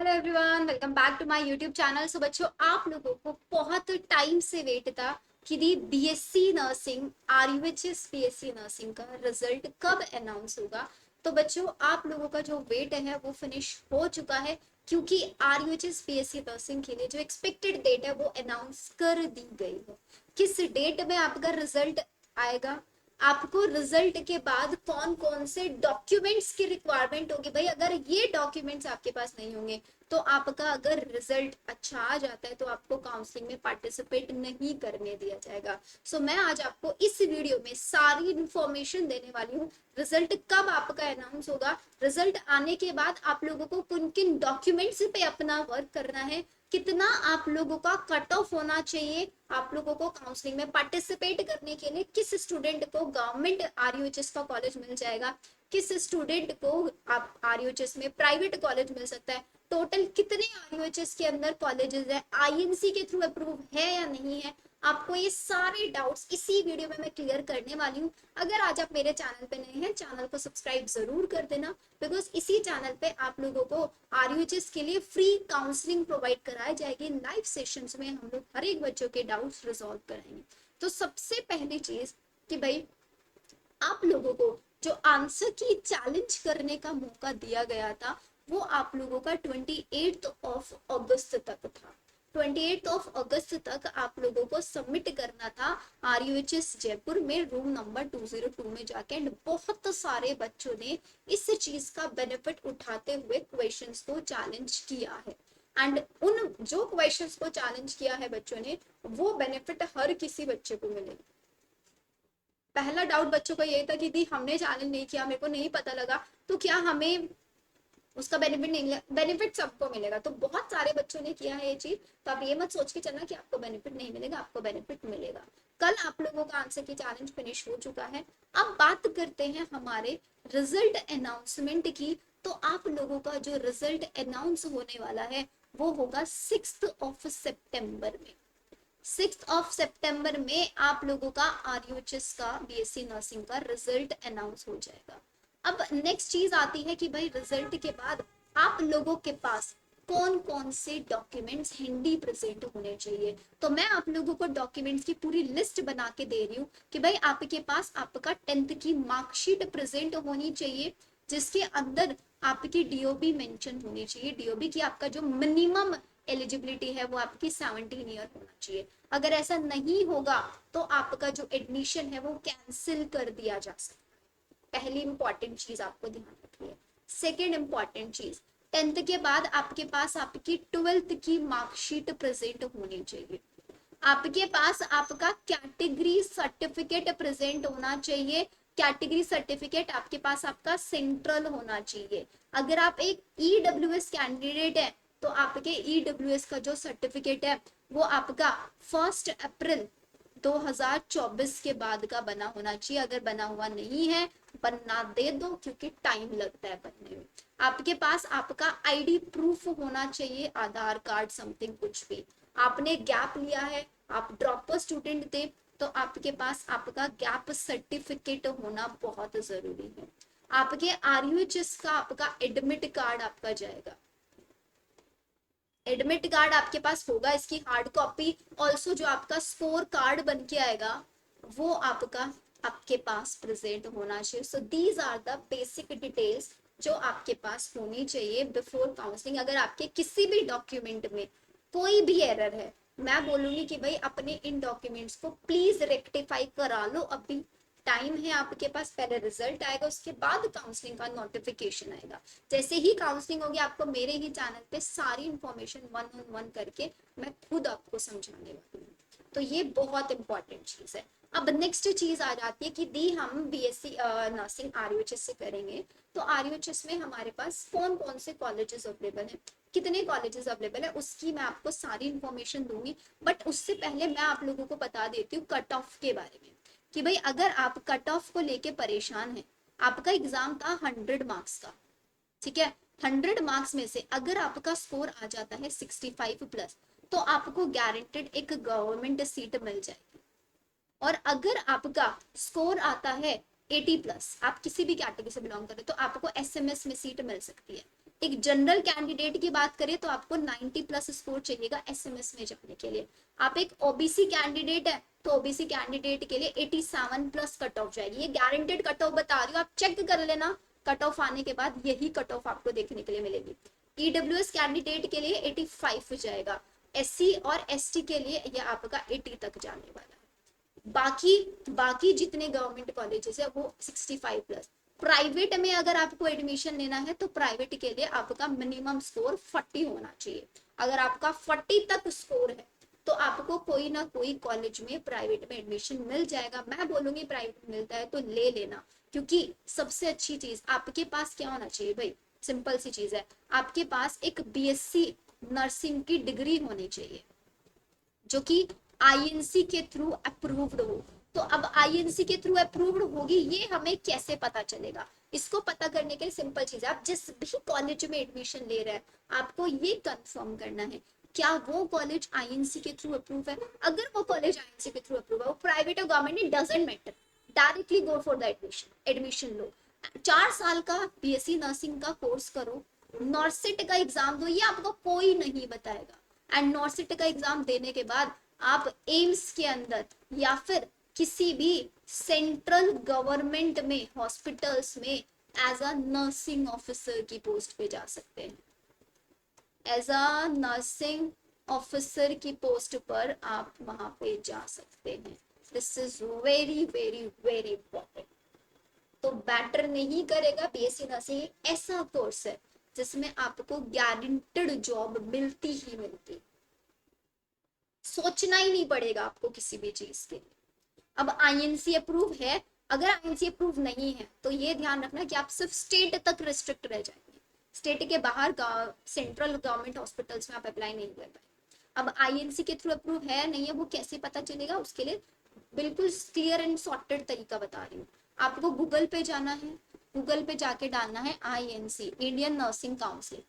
Hello everyone, welcome back to my YouTube channel. So बच्चों, आप लोगों को बहुत टाइम से वेट था कि the BSc nursing RUHS BSc nursing का रिजल्ट कब अनाउंस होगा। तो बच्चों, आप लोगों का जो वेट है वो फिनिश हो चुका है, क्योंकि आरयूएचएस बीएससी नर्सिंग के लिए जो एक्सपेक्टेड डेट है वो अनाउंस कर दी गई है। किस डेट में आपका रिजल्ट आएगा, आपको रिजल्ट के बाद कौन कौन से डॉक्यूमेंट्स की रिक्वायरमेंट होगी। भाई अगर ये डॉक्यूमेंट्स आपके पास नहीं होंगे तो आपका अगर रिजल्ट अच्छा आ जाता है तो आपको काउंसलिंग में पार्टिसिपेट नहीं करने दिया जाएगा। सो मैं आज आपको इस वीडियो में सारी इंफॉर्मेशन देने वाली हूँ। रिजल्ट कब आपका अनाउंस होगा, रिजल्ट आने के बाद आप लोगों को किन किन डॉक्यूमेंट्स पे अपना वर्क करना है, कितना आप लोगों का कट ऑफ होना चाहिए आप लोगों को काउंसलिंग में पार्टिसिपेट करने के लिए, किस स्टूडेंट को गवर्नमेंट आरयूएचएस का कॉलेज मिल जाएगा, किस स्टूडेंट को आप आरयूएचएस में प्राइवेट कॉलेज मिल सकता है, टोटल कितने आरयूएचएस के अंदर कॉलेजेस है, आईएनसी के थ्रू अप्रूव है या नहीं है। आपको ये सारे डाउट्स इसी वीडियो में मैं क्लियर करने वाली हूँ। अगर आज आप मेरे चैनल पे नए हैं, चैनल को सब्सक्राइब जरूर कर देना, बिकॉज इसी चैनल पे आप लोगों को आरयूएचएस के लिए फ्री काउंसलिंग प्रोवाइड कराई जाएगी। लाइव सेशंस में हम लोग हर एक बच्चों के डाउट्स रिजॉल्व कराएंगे। तो सबसे पहली चीज कि भाई आप लोगों को जो आंसर की चैलेंज करने का मौका दिया गया था वो आप लोगों का 28 ऑफ अगस्त तक था। 28 ऑफ अगस्त तक आप लोगों को सबमिट करना था आरयूएचएस जयपुर में रूम नंबर 202 में जाके। एंड बहुत सारे बच्चों ने इस चीज का बेनिफिट उठाते हुए क्वेश्चंस को चैलेंज किया है। एंड उन जो क्वेश्चंस को चैलेंज किया है बच्चों ने, वो बेनिफिट हर किसी बच्चे को मिलेगा। पहला डाउट बच्चों का ये था कि दी हमने चैलेंज नहीं किया, मेरे को नहीं पता लगा, तो क्या हमें उसका बेनिफिट नहीं मिलेगा। बेनिफिट सबको मिलेगा, तो बहुत सारे बच्चों ने किया है ये चीज। तो आप ये मत सोच के चलना कि आपको बेनिफिट नहीं मिलेगा, आपको बेनिफिट मिलेगा। कल आप लोगों का आंसर की चैलेंज फिनिश हो चुका है। अब बात करते हैं हमारे रिजल्ट अनाउंसमेंट की। तो आप लोगों का जो रिजल्ट अनाउंस होने वाला है वो होगा 6 सितंबर में। 6 सितंबर में आप लोगों का आरयूएचएस का बीएससी नर्सिंग का रिजल्ट अनाउंस हो जाएगा। अब नेक्स्ट चीज आती है कि भाई रिजल्ट के बाद आप लोगों के पास कौन कौन से डॉक्यूमेंट्स हैंडी प्रेजेंट होने चाहिए। तो मैं आप लोगों को डॉक्यूमेंट्स की पूरी लिस्ट बना के दे रही हूँ कि भाई आपके पास आपका 10th की मार्कशीट प्रेजेंट होनी चाहिए, जिसके अंदर आपकी डीओबी मेंशन होनी चाहिए। डीओबी की आपका जो मिनिमम एलिजिबिलिटी है वो आपकी 17 ईयर होना चाहिए। अगर ऐसा नहीं होगा तो आपका जो एडमिशन है वो कैंसिल कर दिया जा सकता है। पहली इंपॉर्टेंट चीज आपको ध्यान रखनी है। सेकेंड इंपॉर्टेंट चीज, 10th के बाद आपके पास आपकी 12th की मार्कशीट प्रेजेंट होनी चाहिए। आपके पास आपका कैटेगरी सर्टिफिकेट प्रेजेंट होना चाहिए। कैटेगरी सर्टिफिकेट आपके पास आपका सेंट्रल होना चाहिए। अगर आप एक ईडब्ल्यूएस कैंडिडेट है तो आपके ईडब्ल्यूएस का जो सर्टिफिकेट है वो आपका 1 अप्रैल 2024 के बाद का बना होना चाहिए। अगर बना हुआ नहीं है, बनना दे दो, क्योंकि टाइम लगता है बनने में। आपके पास आपका आईडी प्रूफ होना चाहिए, आधार कार्ड समथिंग कुछ भी। आपने गैप लिया है, आप ड्रॉपर स्टूडेंट थे, तो आपके पास आपका गैप सर्टिफिकेट होना बहुत जरूरी है। आपके आरयूएचएस का आपका एडमिट कार्ड आपका जाएगा। एडमिट कार्ड आपके पास होगा, इसकी हार्ड कॉपी। ऑल्सो जो आपका स्कोर कार्ड बन के आएगा वो आपका आपके पास प्रेजेंट होना चाहिए। So these are the basic details जो आपके पास होनी चाहिए बिफोर काउंसलिंग। अगर आपके किसी भी डॉक्यूमेंट में कोई भी एरर है, मैं बोलूंगी कि भाई अपने इन डॉक्यूमेंट्स को प्लीज रेक्टिफाई करा लो। अभी टाइम है आपके पास, पहले रिजल्ट आएगा उसके बाद काउंसलिंग का नोटिफिकेशन आएगा। जैसे ही काउंसलिंग होगी आपको मेरे ही चैनल पे सारी इंफॉर्मेशन 1 on 1 करके मैं खुद आपको समझाने वाली हूँ। तो ये बहुत इंपॉर्टेंट चीज है। अब नेक्स्ट चीज आ जाती है कि दी हम बीएससी नर्सिंग आरयूएचएस से करेंगे, तो आरयूएचएस में हमारे पास कौन कौन से कॉलेजेस अवेलेबल है, कितने कॉलेजेस अवेलेबल है, उसकी मैं आपको सारी इंफॉर्मेशन दूंगी। बट उससे पहले मैं आप लोगों को बता देती हूँ कट ऑफ के बारे में कि भाई अगर आप कट ऑफ को लेके परेशान हैं, आपका एग्जाम था 100 मार्क्स का, ठीक है। 100 मार्क्स में से अगर आपका स्कोर आ जाता है 65 प्लस, तो आपको गारंटेड एक गवर्नमेंट सीट मिल जाएगी। और अगर आपका स्कोर आता है 80 प्लस, आप किसी भी कैटेगरी से बिलोंग करें, तो आपको एसएमएस में सीट मिल सकती है। एक जनरल कैंडिडेट की बात करें तो आपको 90 प्लस स्कोर चाहिएगा एसएमएस में जाने के लिए। आप एक ओबीसी कैंडिडेट है तो ओबीसी कैंडिडेट के लिए 87 प्लस कट ऑफ जाएगी, ये गारंटेड कट ऑफ बता रही हूँ, आप चेक कर लेना। कट ऑफ आने के बाद यही कट ऑफ आपको देखने के लिए मिलेगी। ईडब्ल्यूएस कैंडिडेट के लिए 85 जाएगा, एससी और एसटी के लिए ये आपका 80 तक जाने वाला है। बाकी बाकी जितने गवर्नमेंट कॉलेजेस है वो 65 प्लस। प्राइवेट में अगर आपको एडमिशन लेना है तो प्राइवेट के लिए आपका मिनिमम स्कोर 40 होना चाहिए। अगर आपका 40 तक स्कोर है तो आपको कोई ना कोई कॉलेज में प्राइवेट में एडमिशन मिल जाएगा। मैं बोलूंगी प्राइवेट में मिलता है तो ले लेना, क्योंकि सबसे अच्छी चीज आपके पास क्या होना चाहिए भाई, सिंपल सी चीज है, आपके पास एक बीएससी नर्सिंग की डिग्री होनी चाहिए जो कि आईएनसी के थ्रू अप्रूव्ड हो। तो अब आईएनसी के थ्रू अप्रूव्ड होगी, ये हमें कैसे पता चलेगा? इसको पता करने के लिए सिंपल चीज है, आप जिस भी कॉलेज में एडमिशन ले रहे हैं आपको ये कंफर्म करना है क्या वो कॉलेज आईएनसी के थ्रू अप्रूव है। अगर वो कॉलेज आईएनसी के थ्रू अप्रूव है, वो प्राइवेट और government, it doesn't matter, directly go for the admission लो। 4 साल का बीएससी नर्सिंग का कोर्स करो, नॉर्सिट का एग्जाम दो, ये आपको कोई नहीं बताएगा। एंड नॉर्सिट का एग्जाम देने के बाद आप एम्स के अंदर या फिर किसी भी सेंट्रल गवर्नमेंट में हॉस्पिटल्स में एज अ नर्सिंग ऑफिसर की पोस्ट पे जा सकते हैं। एज अ नर्सिंग ऑफिसर की पोस्ट पर आप वहां पे जा सकते हैं। This is very very very important. तो बैटर नहीं करेगा, बीएससी नर्सिंग ऐसा कोर्स है जिसमें आपको गारंटेड जॉब मिलती ही मिलती, सोचना ही नहीं पड़ेगा आपको किसी भी चीज के लिए। अब आईएनसी अप्रूव है, अगर आईएनसी अप्रूव नहीं है तो ये ध्यान रखना कि आप सिर्फ स्टेट तक रिस्ट्रिक्ट रह जाएंगे, स्टेट के बाहर सेंट्रल गवर्नमेंट हॉस्पिटल्स में आप अप्लाई नहीं कर पाए। अब आईएनसी के थ्रू अप्रूव है नहीं है वो कैसे पता चलेगा, उसके लिए बिल्कुल क्लियर एंड सॉर्टेड तरीका बता रही हूँ। आपको गूगल पे जाना है, गूगल पे जाके डालना है आईएनसी, इंडियन नर्सिंग काउंसिल,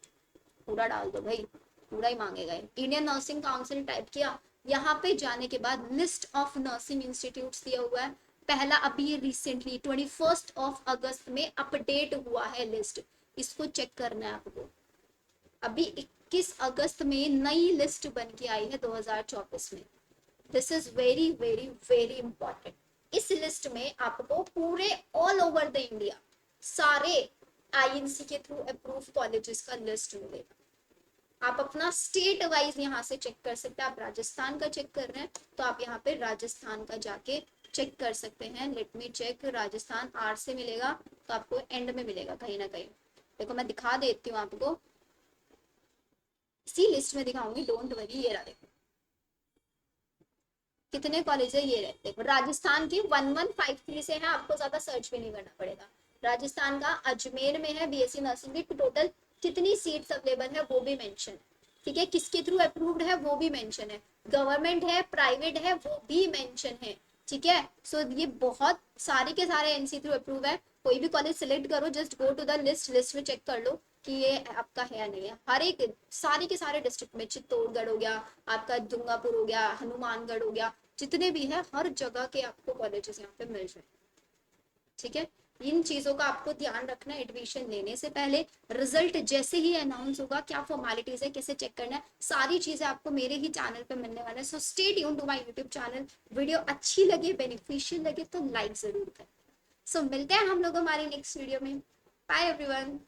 पूरा डाल दो भाई, पूरा ही मांगेगा। इंडियन नर्सिंग काउंसिल टाइप किया, यहाँ पे जाने के बाद लिस्ट ऑफ नर्सिंग इंस्टीट्यूट्स दिया हुआ है। पहला अभी रिसेंटली 21 अगस्त में अपडेट हुआ है लिस्ट, इसको चेक करना है आपको। अभी 21 अगस्त में नई लिस्ट बन के आई है 2024 में। This is very very very important. इस लिस्ट में आपको पूरे ऑल ओवर द इंडिया सारे आईएनसी के थ्रू अप्रूव कॉलेजेस का लिस्ट मिलेगा। आप अपना स्टेट वाइज यहाँ से चेक कर सकते हैं। आप राजस्थान का चेक कर रहे हैं तो आप यहाँ पे राजस्थान का जाके चेक कर सकते हैं। Let me check, Rajasthan R से मिलेगा तो आपको एंड में मिलेगा कहीं ना कहीं। देखो मैं दिखा देती हूँ आपको, इसी लिस्ट में दिखाऊंगी, डोंट वरी। ये रहा, देखो कितने कॉलेज है ये रहे। देखो राजस्थान की 1153 से है, आपको ज्यादा सर्च भी नहीं करना पड़ेगा। राजस्थान का अजमेर में है बीएससी नर्सिंग की, टोटल कितनी सीट्स अवेलेबल है वो भी मेंशन है, ठीक है। किसके थ्रू अप्रूव्ड है वो भी मेंशन है, गवर्नमेंट है प्राइवेट है वो भी मेंशन है, ठीक है। सो ये बहुत सारे के सारे एनसी थ्रू अप्रूव है। कोई भी कॉलेज सिलेक्ट करो, just go to the list, list में चेक कर लो कि ये आपका है या नहीं है। हर एक सारे के सारे डिस्ट्रिक्ट में, चित्तौड़गढ़ हो गया आपका, दुर्गापुर हो गया, हनुमानगढ़ हो गया, जितने भी है हर जगह के आपको कॉलेजेस यहाँ पे मिल जाए, ठीक है। इन चीजों का आपको ध्यान रखना है एडमिशन लेने से पहले। रिजल्ट जैसे ही अनाउंस होगा, क्या फॉर्मेलिटीज है, कैसे चेक करना है, सारी चीजें आपको मेरे ही चैनल पे मिलने वाला है। So stay tuned to my YouTube channel. Video अच्छी लगे, बेनिफिशियल लगे तो लाइक जरूर करें। सो मिलते हैं हम लोग हमारी नेक्स्ट वीडियो में। Bye everyone.